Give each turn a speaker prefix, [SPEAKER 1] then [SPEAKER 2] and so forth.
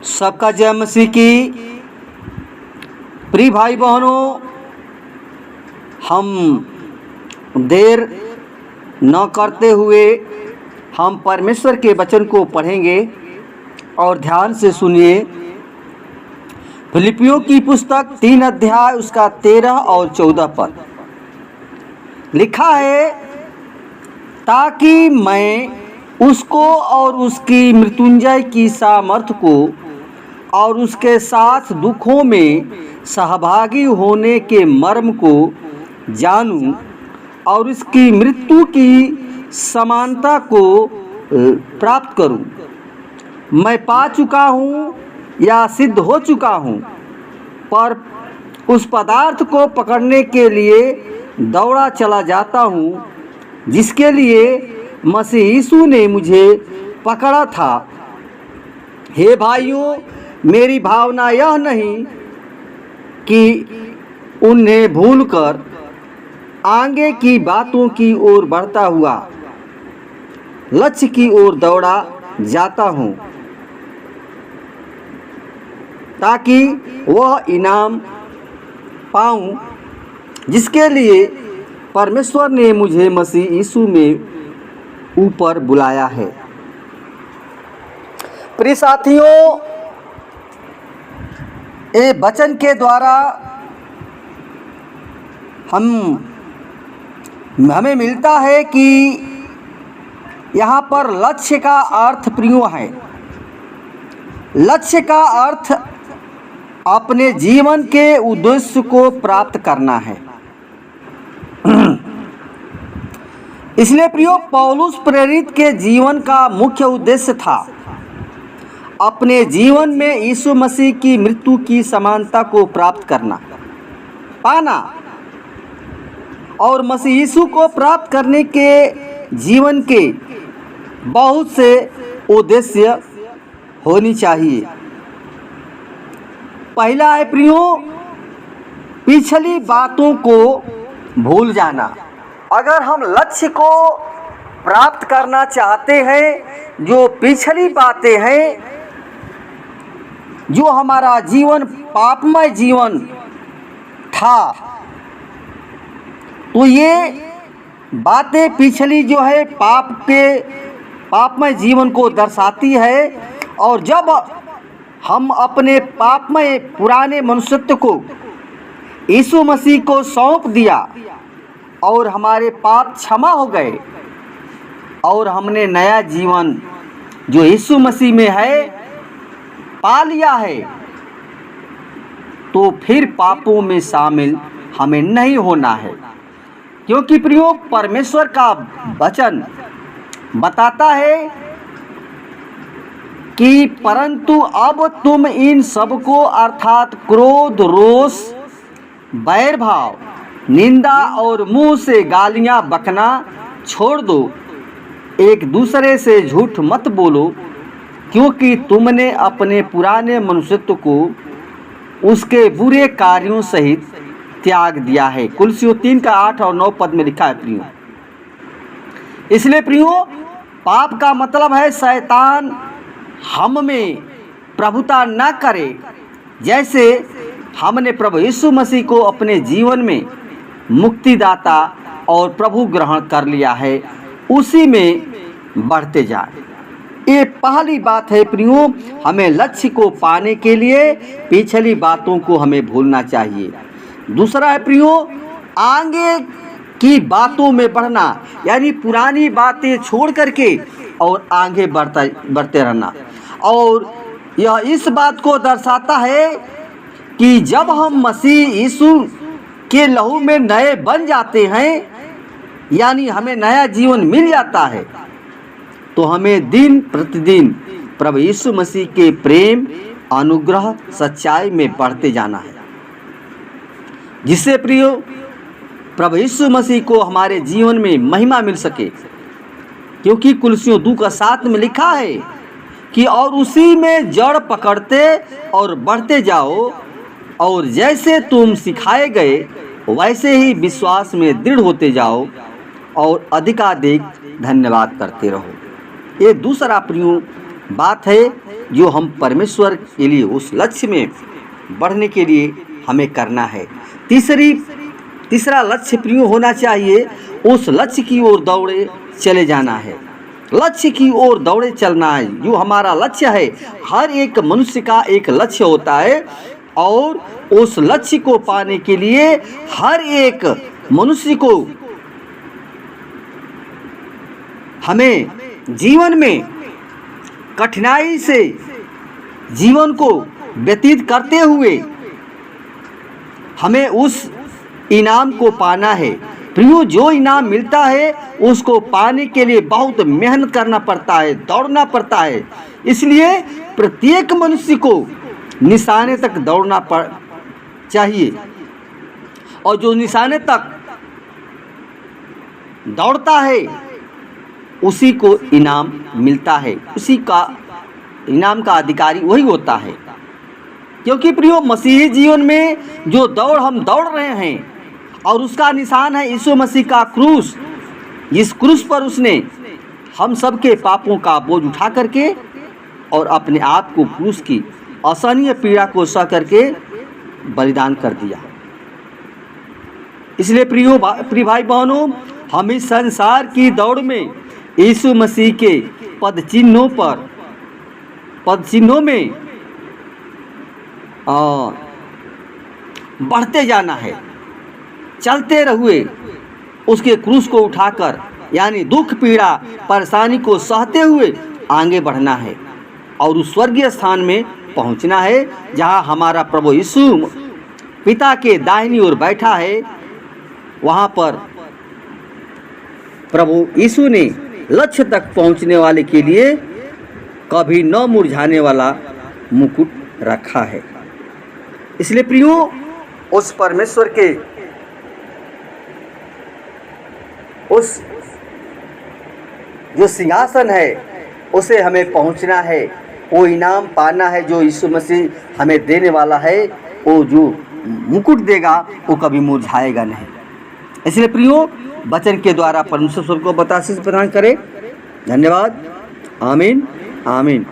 [SPEAKER 1] सबका जय मसीह की। प्रिय भाई बहनों, हम देर न करते हुए हम परमेश्वर के वचन को पढ़ेंगे और ध्यान से सुनिए। फिलिपियों की पुस्तक 3 अध्याय उसका 13 और 14 पद लिखा है, ताकि मैं उसको और उसकी मृत्युंजय की सामर्थ को और उसके साथ दुखों में सहभागी होने के मर्म को जानूं और उसकी मृत्यु की समानता को प्राप्त करूं। मैं पा चुका हूं या सिद्ध हो चुका हूं, पर उस पदार्थ को पकड़ने के लिए दौड़ा चला जाता हूं जिसके लिए मसीह यीशु ने मुझे पकड़ा था। हे भाइयों, मेरी भावना यह नहीं कि उन्हें भूलकर आगे की बातों की ओर बढ़ता हुआ लक्ष्य की ओर दौड़ा जाता हूं, ताकि वह इनाम पाऊं जिसके लिए परमेश्वर ने मुझे मसीह यीशु में ऊपर बुलाया है। प्रिय साथियों, ये वचन के द्वारा हमें मिलता है कि यहाँ पर लक्ष्य का अर्थ प्रियो है। लक्ष्य का अर्थ अपने जीवन के उद्देश्य को प्राप्त करना है। इसलिए प्रियो, पौलुस प्रेरित के जीवन का मुख्य उद्देश्य था अपने जीवन में यीशु मसीह की मृत्यु की समानता को प्राप्त करना, पाना। और मसीह यीशु को प्राप्त करने के जीवन के बहुत से उद्देश्य होनी चाहिए। पहला है प्रियो, पिछली बातों को भूल जाना। अगर हम लक्ष्य को प्राप्त करना चाहते हैं, जो पिछली बातें हैं, जो हमारा जीवन पापमय जीवन था, तो ये बातें पिछली जो है पापमय जीवन को दर्शाती है। और जब हम अपने पापमय पुराने मनुष्यत्व को यीशु मसीह को सौंप दिया और हमारे पाप क्षमा हो गए और हमने नया जीवन जो यीशु मसीह में है पा लिया है, तो फिर पापों में शामिल हमें नहीं होना है। क्योंकि प्रियो, परमेश्वर का वचन बताता है कि परंतु अब तुम इन सबको अर्थात क्रोध, रोष, बैर भाव, निंदा और मुंह से गालियां बकना छोड़ दो। एक दूसरे से झूठ मत बोलो, क्योंकि तुमने अपने पुराने मनुष्यत्व को उसके बुरे कार्यों सहित त्याग दिया है। कुलसियों 3 का 8 और 9 पद में लिखा है प्रियो। इसलिए प्रियो, पाप का मतलब है शैतान हम में प्रभुता न करे। जैसे हमने प्रभु यीशु मसीह को अपने जीवन में मुक्तिदाता और प्रभु ग्रहण कर लिया है, उसी में बढ़ते जाए। ये पहली बात है प्रियो, हमें लक्ष्य को पाने के लिए पिछली बातों को हमें भूलना चाहिए। दूसरा है प्रियो, आगे की बातों में बढ़ना, यानी पुरानी बातें छोड़ करके और आगे बढ़ते रहना। और यह इस बात को दर्शाता है कि जब हम मसीह यीशु के लहू में नए बन जाते हैं, यानी हमें नया जीवन मिल जाता है, तो हमें दिन प्रतिदिन प्रभु यीशु मसीह के प्रेम, अनुग्रह, सच्चाई में बढ़ते जाना है, जिससे प्रियो प्रभु यीशु मसीह को हमारे जीवन में महिमा मिल सके। क्योंकि कुलसियों 2 का 7 में लिखा है कि और उसी में जड़ पकड़ते और बढ़ते जाओ, और जैसे तुम सिखाए गए वैसे ही विश्वास में दृढ़ होते जाओ और अधिकाधिक धन्यवाद करते रहो। ये दूसरा प्रियो बात है जो हम परमेश्वर के लिए उस लक्ष्य में बढ़ने के लिए हमें करना है। तीसरा लक्ष्य प्रियो होना चाहिए, उस लक्ष्य की ओर दौड़े चले जाना है। लक्ष्य की ओर दौड़े चलना है, जो हमारा लक्ष्य है। हर एक मनुष्य का एक लक्ष्य होता है और उस लक्ष्य को पाने के लिए हर एक मनुष्य को हमें जीवन में कठिनाई से जीवन को व्यतीत करते हुए हमें उस इनाम को पाना है। प्रियो, जो इनाम मिलता है उसको पाने के लिए बहुत मेहनत करना पड़ता है, दौड़ना पड़ता है। इसलिए प्रत्येक मनुष्य को निशाने तक दौड़ना चाहिए और जो निशाने तक दौड़ता है उसी को इनाम मिलता है, उसी का इनाम का अधिकारी वही होता है। क्योंकि प्रियो, मसीही जीवन में जो दौड़ हम दौड़ रहे हैं और उसका निशान है यीशु मसीह का क्रूस। इस क्रूस पर उसने हम सबके पापों का बोझ उठा करके और अपने आप को क्रूस की असहनीय पीड़ा को सह करके बलिदान कर दिया। इसलिए प्रिय भाई बहनों, हम इस संसार की दौड़ में यीशु मसीह के पद चिन्हों में बढ़ते जाना है। चलते रहुए उसके क्रूस को उठाकर, यानी दुख पीड़ा परेशानी को सहते हुए आगे बढ़ना है और उस स्वर्गीय स्थान में पहुंचना है जहां हमारा प्रभु यीशु पिता के दाहिनी ओर बैठा है। वहां पर प्रभु यीशु ने लक्ष्य तक पहुंचने वाले के लिए कभी न मुरझाने वाला मुकुट रखा है। इसलिए प्रियो, उस परमेश्वर के उस जो सिंहासन है उसे हमें पहुंचना है, वो इनाम पाना है जो यीशु मसीह हमें देने वाला है। वो जो मुकुट देगा वो कभी मुरझाएगा नहीं। इसलिए प्रियो, वचन के द्वारा परमेश्वर को बतासीस प्रदान करे। धन्यवाद। आमीन आमीन।